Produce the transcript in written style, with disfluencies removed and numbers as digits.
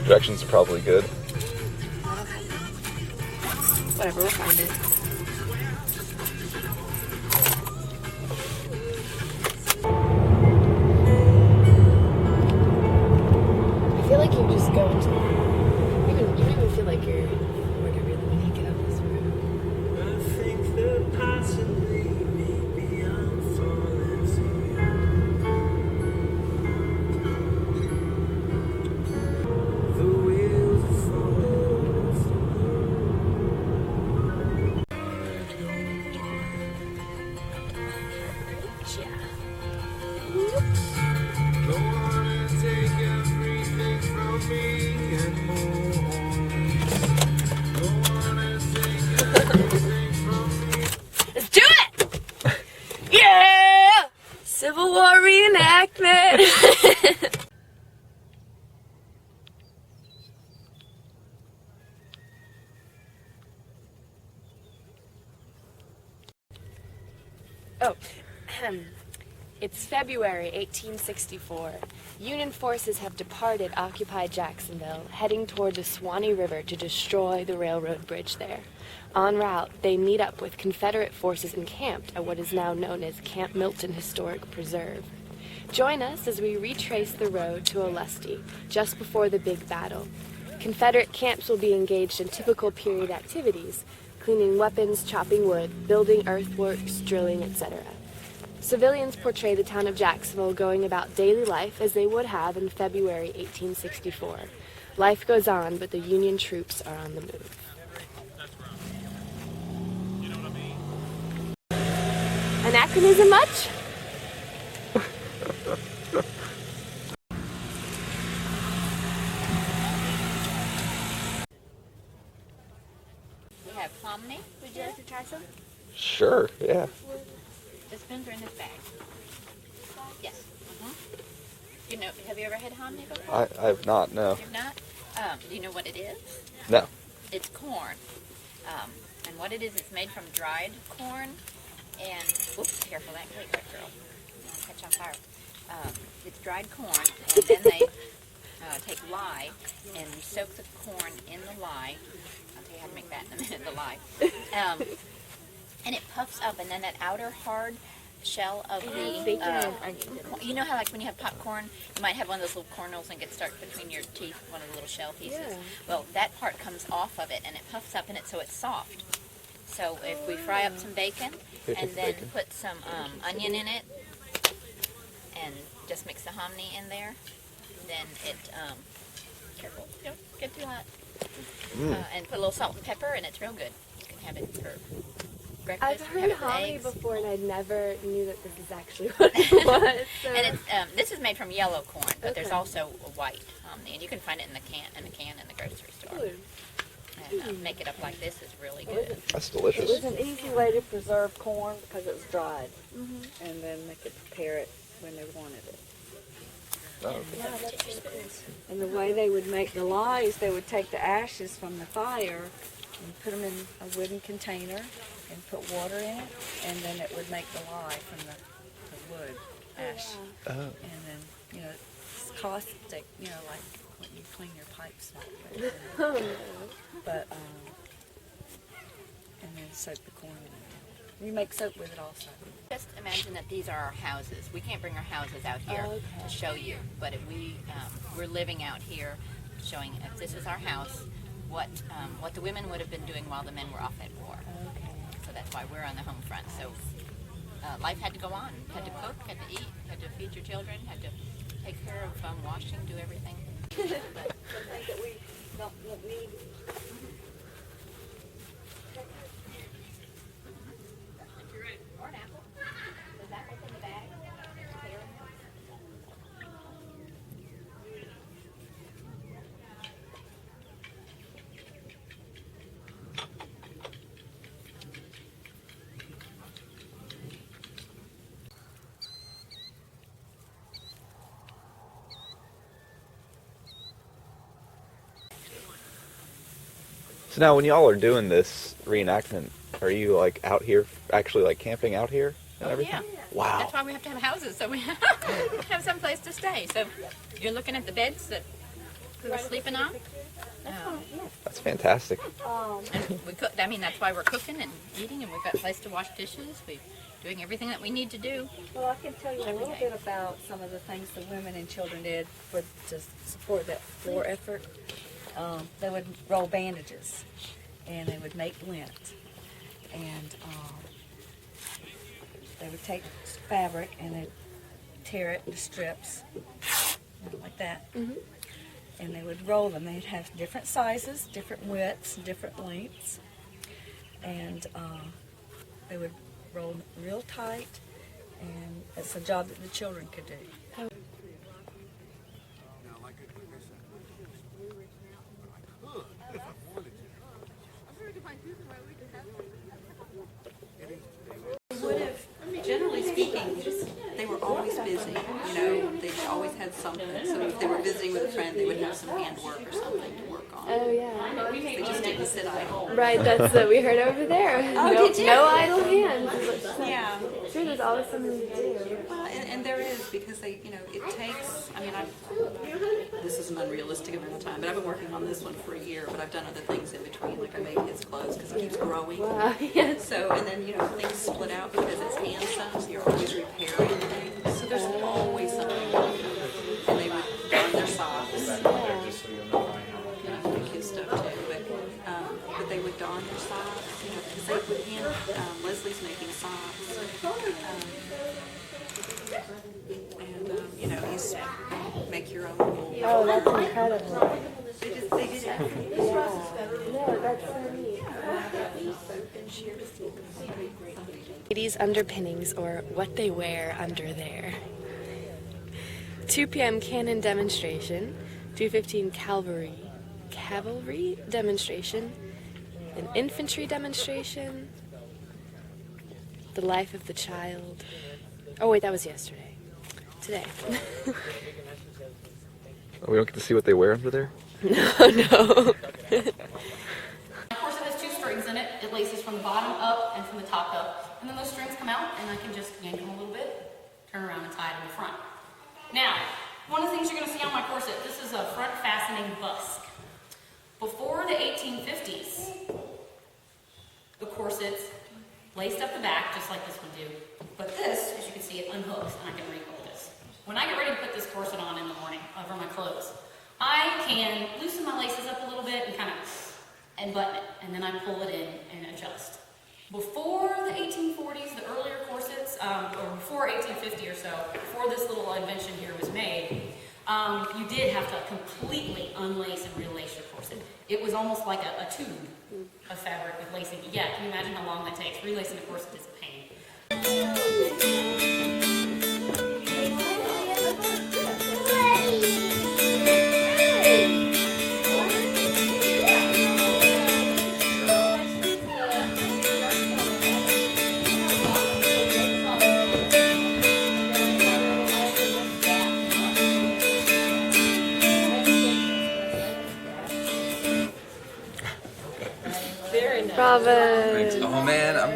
Directions are probably good. Whatever, we'll find it. I feel like you're just going to... You don't even feel like you're wherever you're when you get up this road. I think that possibly maybe I'm falling for you. The wheels are falling off the Don't wanna take everything from me and move on. Don't wanna take everything from me. Let's do it! Yeah! Civil War reenactment! Oh, it's February 1864. Union forces have departed occupied Jacksonville, heading toward the Suwannee River to destroy the railroad bridge there. En route, they meet up with Confederate forces encamped at what is now known as Camp Milton Historic Preserve. Join us as we retrace the road to Olustee, just before the big battle. Confederate camps will be engaged in typical period activities, cleaning weapons, chopping wood, building earthworks, drilling, etc. Civilians portray the town of Jacksonville going about daily life as they would have in February 1864. Life goes on, but the Union troops are on the move. Anachronism much? We have hominy. Would you like to try some? Sure, yeah. The spoons are in this bag. Yes. You know, have you ever had hominy before? I have not, no. You've not? Do you know what it is? No. It's corn. And what it is, it's made from dried corn. And, oops, careful, that wait, girl. Don't catch on fire. It's dried corn, and then they take lye and soak the corn in the lye. I'll tell you how to make that in a minute, the lye. And it puffs up, and then that outer hard shell of the, you know how like when you have popcorn, you might have one of those little kernels and get stuck between your teeth, one of the little shell pieces. Yeah. Well, that part comes off of it, and it puffs up in it so it's soft. So if we fry up some bacon, and then put some onion in it, and just mix the hominy in there, then it, careful, don't get too hot. And put a little salt and pepper, and it's real good. You can have it for breakfast. I've heard have it with hominy eggs. befy and I never knew that this is actually what it was. So. And it's, this is made from yellow corn, but there's Okay. also a white hominy, and you can find it in the can in the grocery store. Ooh. And make it up like this is really good. That's It delicious. was an easy way to preserve corn because it was dried, and then they could prepare it when they wanted it. Oh, And the way they would make the lye is they would take the ashes from the fire and put them in a wooden container and put water in it, and then it would make the lye from the wood ash. oh. And then, you know, it's caustic, you know, like when you clean your pipes like that. But, and then soak the corn in it. You make soap with it also. Just imagine that these are our houses. We can't bring our houses out here to show you, but if we're living out here, showing if this is our house, what the women would have been doing while the men were off at war. Okay. So that's why we're on the home front. So life had to go on. Had to cook, had to eat, had to feed your children, had to take care of washing, do everything. Something that we don't need. Or an apple. There's apples in the bag. So now when y'all are doing this reenactment, are you like out here, actually like camping out here and everything? Yeah. Wow. That's why we have to have houses, so we have some place to stay. So you're looking at the beds that we were sleeping on. That's fantastic. And we cook. I mean, that's why we're cooking and eating, and we've got a place to wash dishes. We're doing everything that we need to do. Well, I can tell you a little bit about some of the things the women and children did to support that floor effort. They would roll bandages, and they would make lint, and they would take fabric and they tear it into strips, like that. And they would roll them. They'd have different sizes, different widths, different lengths, and they would roll real tight, and it's a job that the children could do. Would have, generally speaking, they were always busy. You know, they always had something. So if they were visiting with a friend, they would have some handwork or something to work on. Oh yeah. They just didn't sit idle. Right, that's what we heard over there. No, did you? no idle hands. Yeah. Sure, there's always something to do. Well, and there is, because they, you know, it takes, I mean, this is an unrealistic amount of time, but I've been working on this one for a year, but I've done other things in between, like I made his clothes because it keeps growing. Wow, yes. So, and then, you know, things split out because it's hand sewn, so you're always repairing things. So there's always something. And they would darn their socks. You know, make his stuff too, but they would darn their socks, you know, because they would hand, Leslie's making socks. You know, he's make your own wool. Oh, that's incredible. They did everything. No, that's so neat. Ladies' underpinnings, or what they wear under there. 2 p.m. cannon demonstration, 2:15 cavalry demonstration, an infantry demonstration, the life of the child. Oh wait, that was yesterday. Today. We don't get to see what they wear under there? No, no. Of course, it has 2 strings in it. It laces from the bottom up and from the top up. And then those strings come out, and I can just yank them a little bit, turn around and tie it in the front. Now, one of the things you're going to see on my corset, this is a front fastening busk. Before the 1850s, the corsets laced up the back, just like this one do. But this, as you can see, it unhooks, and I can wrinkle this. When I get ready to put this corset on in the morning over my clothes, I can loosen my laces up a little bit and button it, and then I pull it in and adjust. Before the 1840s, the earlier corsets, or before 1850 or so, before this little invention here was made, you did have to completely unlace and relace your corset. It was almost like a tube of fabric with lacing. Yeah, can you imagine how long that takes? Relacing a corset is a pain. Bravo. Oh man, I'm